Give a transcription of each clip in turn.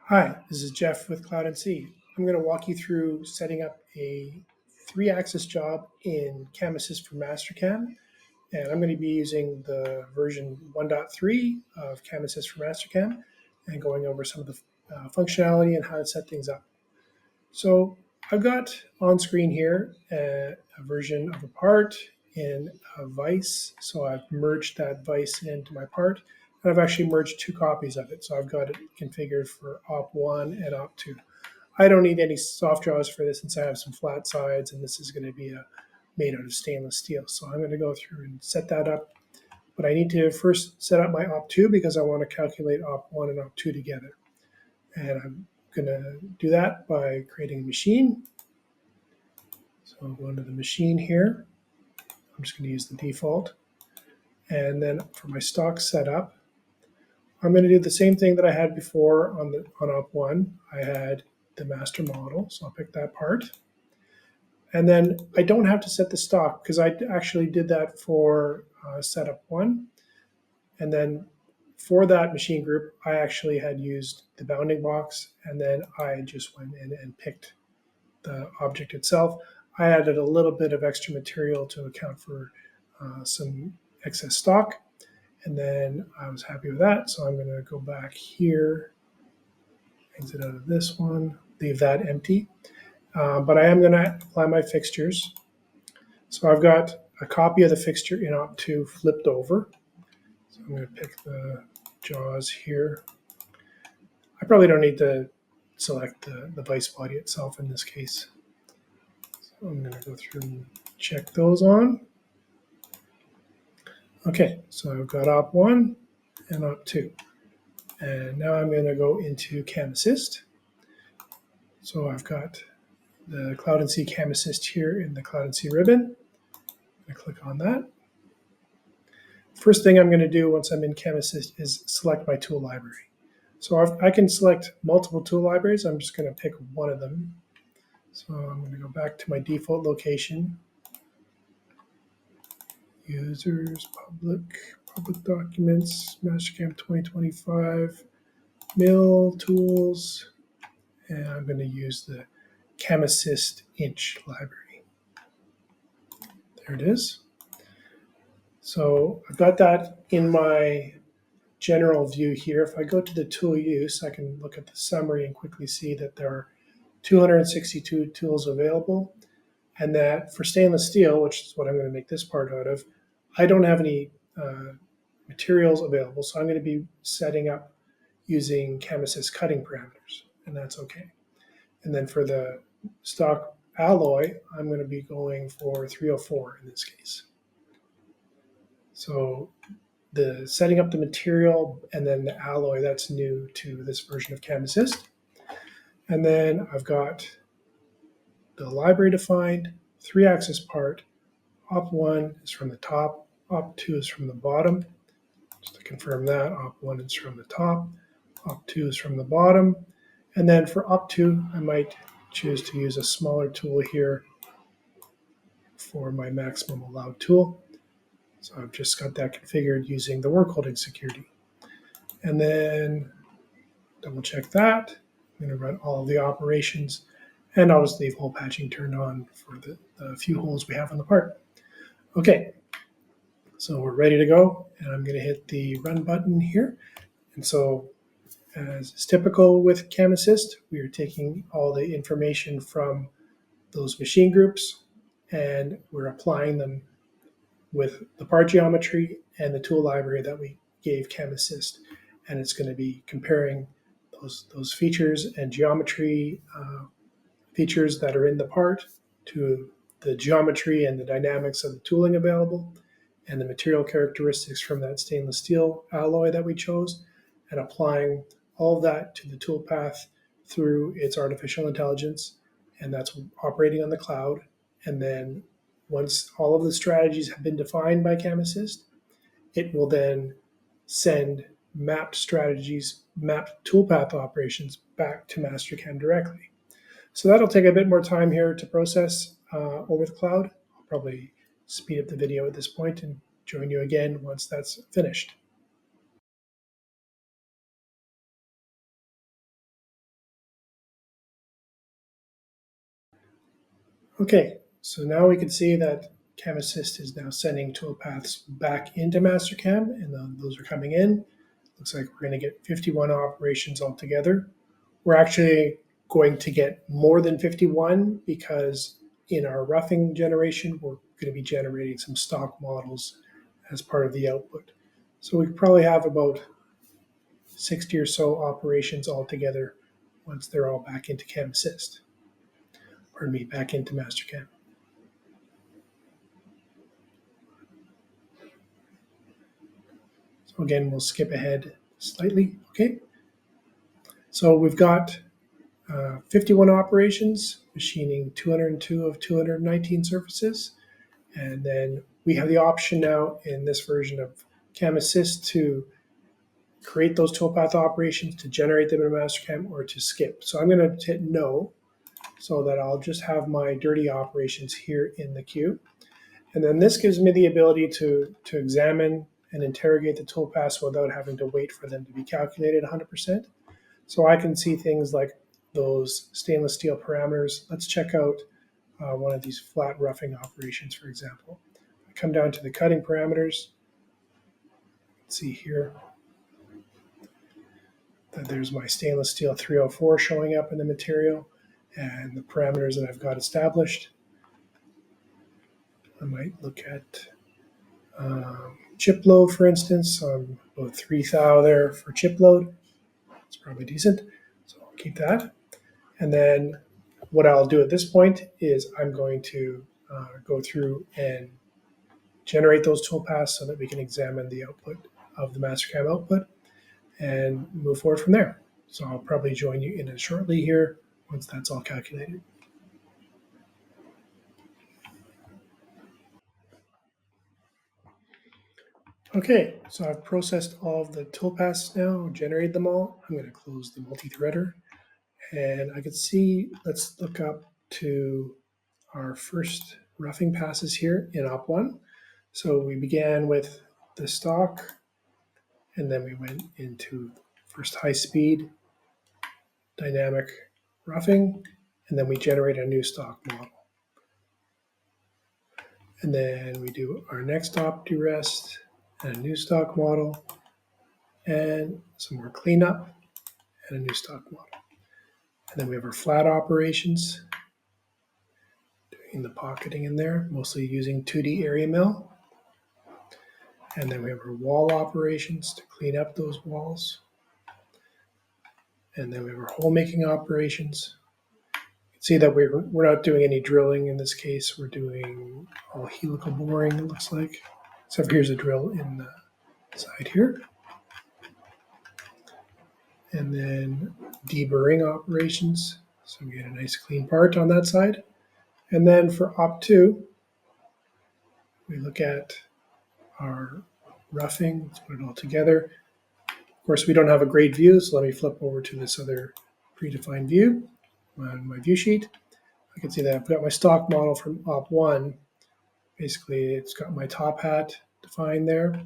Hi, this is Jeff with Cloud NC. I'm going to walk you through setting up a 3-axis job in Cam Assist for Mastercam, and I'm going to be using the version 1.3 of Cam Assist for Mastercam and going over some of the functionality and how to set things up. So I've got on screen here a version of a part in a vise. So I've merged that vise into my part. And I've actually merged 2 copies of it. So I've got it configured for op1 and op2. I don't need any soft draws for this since I have some flat sides and this is going to be made out of stainless steel. So I'm going to go through and set that up. But I need to first set up my op2 because I want to calculate op1 and op2 together. And I'm going to do that by creating a machine. So I'll go into the machine here. I'm just going to use the default. And then for my stock setup, I'm going to do the same thing that I had before on op1. I had the master model, so I'll pick that part. And then I don't have to set the stock because I actually did that for setup 1. And then for that machine group, I actually had used the bounding box, and then I just went in and picked the object itself. I added a little bit of extra material to account for some excess stock, and then I was happy with that. So I'm going to go back here, exit out of this one, leave that empty. But I am going to apply my fixtures. So I've got a copy of the fixture in op2 flipped over. So I'm going to pick the jaws here. I probably don't need to select the vise body itself in this case. So I'm going to go through and check those on. Okay, so I've got op1 and op2. And now I'm going to go into Cam Assist. So I've got the Cloud NC Cam Assist here in the Cloud NC ribbon. I'm going to click on that. First thing I'm going to do once I'm in Cam Assist is select my tool library. So I can select multiple tool libraries. I'm just going to pick one of them. So I'm going to go back to my default location. Users, public documents, Mastercam 2025, mill, tools, and I'm going to use the Cam Assist inch library. There it is. So I've got that in my general view here. If I go to the tool use, I can look at the summary and quickly see that there are 262 tools available, and that for stainless steel, which is what I'm going to make this part out of, I don't have any materials available, so I'm going to be setting up using Cam Assist cutting parameters, and that's okay. And then for the stock alloy, I'm going to be going for 304 in this case. So the setting up the material and then the alloy, that's new to this version of Cam Assist. And then I've got the library defined, 3-axis part. Op1 is from the top, op2 is from the bottom. Just to confirm that, op1 is from the top, op2 is from the bottom. And then for op2, I might choose to use a smaller tool here for my maximum allowed tool. So I've just got that configured using the work holding security. And then double check that. I'm going to run all of the operations, and I'll just leave hole patching turned on for the few holes we have on the part. Okay, so we're ready to go, and I'm going to hit the run button here. And so as is typical with Cam Assist, we are taking all the information from those machine groups, and we're applying them with the part geometry and the tool library that we gave Cam Assist. And it's going to be comparing those features and geometry features that are in the part to the geometry and the dynamics of the tooling available and the material characteristics from that stainless steel alloy that we chose, and applying all of that to the tool path through its artificial intelligence, and that's operating on the cloud. And then once all of the strategies have been defined by Cam Assist, it will then send mapped strategies, mapped toolpath operations back to Mastercam directly. So that'll take a bit more time here to process over the cloud. I'll probably speed up the video at this point and join you again once that's finished. Okay, so now we can see that Cam Assist is now sending toolpaths back into Mastercam, and then those are coming in. Looks like we're going to get 51 operations altogether. We're actually going to get more than 51 because in our roughing generation, we're going to be generating some stock models as part of the output. So we probably have about 60 or so operations altogether once they're all back into Cam Assist. Pardon me, back into Mastercam. So again, we'll skip ahead slightly. Okay. So we've got 51 operations, machining 202 of 219 surfaces. And then we have the option now in this version of Cam Assist to create those toolpath operations, to generate them in Mastercam, or to skip. So I'm going to hit no, so that I'll just have my dirty operations here in the queue. And then this gives me the ability to examine and interrogate the toolpaths without having to wait for them to be calculated 100%. So I can see things like those stainless steel parameters. Let's check out one of these flat roughing operations, for example. I come down to the cutting parameters. Let's see here that there's my stainless steel 304 showing up in the material and the parameters that I've got established. I might look at chip load, for instance. So I'm about 3 thou there for chip load. It's probably decent, so I'll keep that. And then what I'll do at this point is I'm going to go through and generate those toolpaths so that we can examine the output of the Mastercam output and move forward from there. So I'll probably join you in it shortly here once that's all calculated. Okay, so I've processed all of the toolpaths now, generated them all. I'm going to close the multi-threader, and I can see, let's look up to our first roughing passes here in op1. So we began with the stock, and then we went into first high speed dynamic roughing, and then we generate a new stock model. And then we do our next OptiRest and a new stock model, and some more cleanup and a new stock model. And then we have our flat operations, doing the pocketing in there, mostly using 2D area mill. And then we have our wall operations to clean up those walls. And then we have our hole making operations. You can see that we're not doing any drilling in this case. We're doing all helical boring, it looks like. So here's a drill in the side here. And then deburring operations. So we get a nice clean part on that side. And then for op2, we look at our roughing. Let's put it all together. Of course, we don't have a great view, so let me flip over to this other predefined view on my view sheet. I can see that I've got my stock model from op1. Basically, it's got my top hat defined there.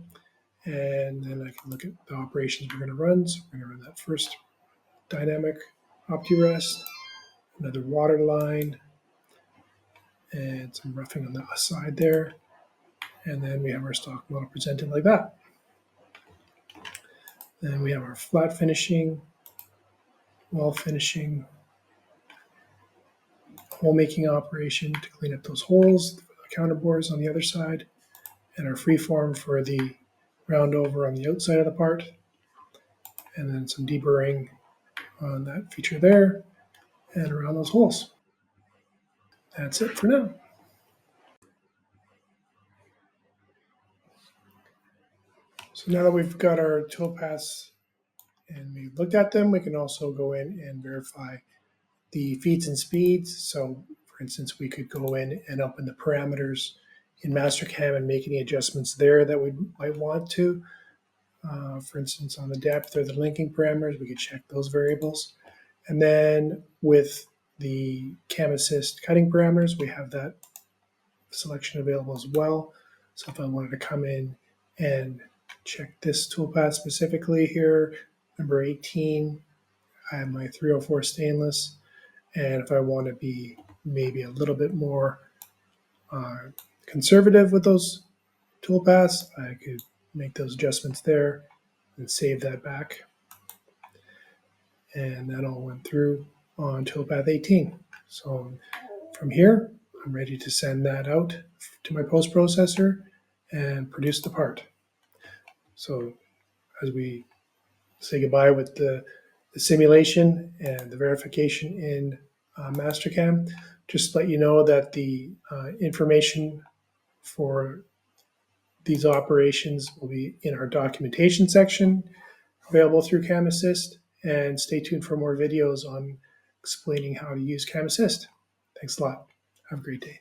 And then I can look at the operations we're going to run. So we're going to run that first dynamic OptiRest, another water line, and some roughing on the side there. And then we have our stock model presented like that. Then we have our flat finishing, wall finishing, hole making operation to clean up those holes, the counter bores on the other side, and our freeform for the round over on the outside of the part, and then some deburring on that feature there and around those holes. That's it for now. So now that we've got our toolpaths and we've looked at them, we can also go in and verify the feeds and speeds. So for instance, we could go in and open the parameters in Mastercam and make any adjustments there that we might want to. For instance, on the depth or the linking parameters, we could check those variables. And then with the Cam Assist cutting parameters, we have that selection available as well. So if I wanted to come in and check this toolpath specifically here, number 18, I have my 304 stainless. And if I want to be maybe a little bit more conservative with those toolpaths, I could make those adjustments there and save that back. And that all went through on toolpath 18. So from here, I'm ready to send that out to my post processor and produce the part. So as we say goodbye with the simulation and the verification in Mastercam, just let you know that the information for these operations will be in our documentation section, available through Cam Assist, and stay tuned for more videos on explaining how to use Cam Assist. Thanks a lot. Have a great day.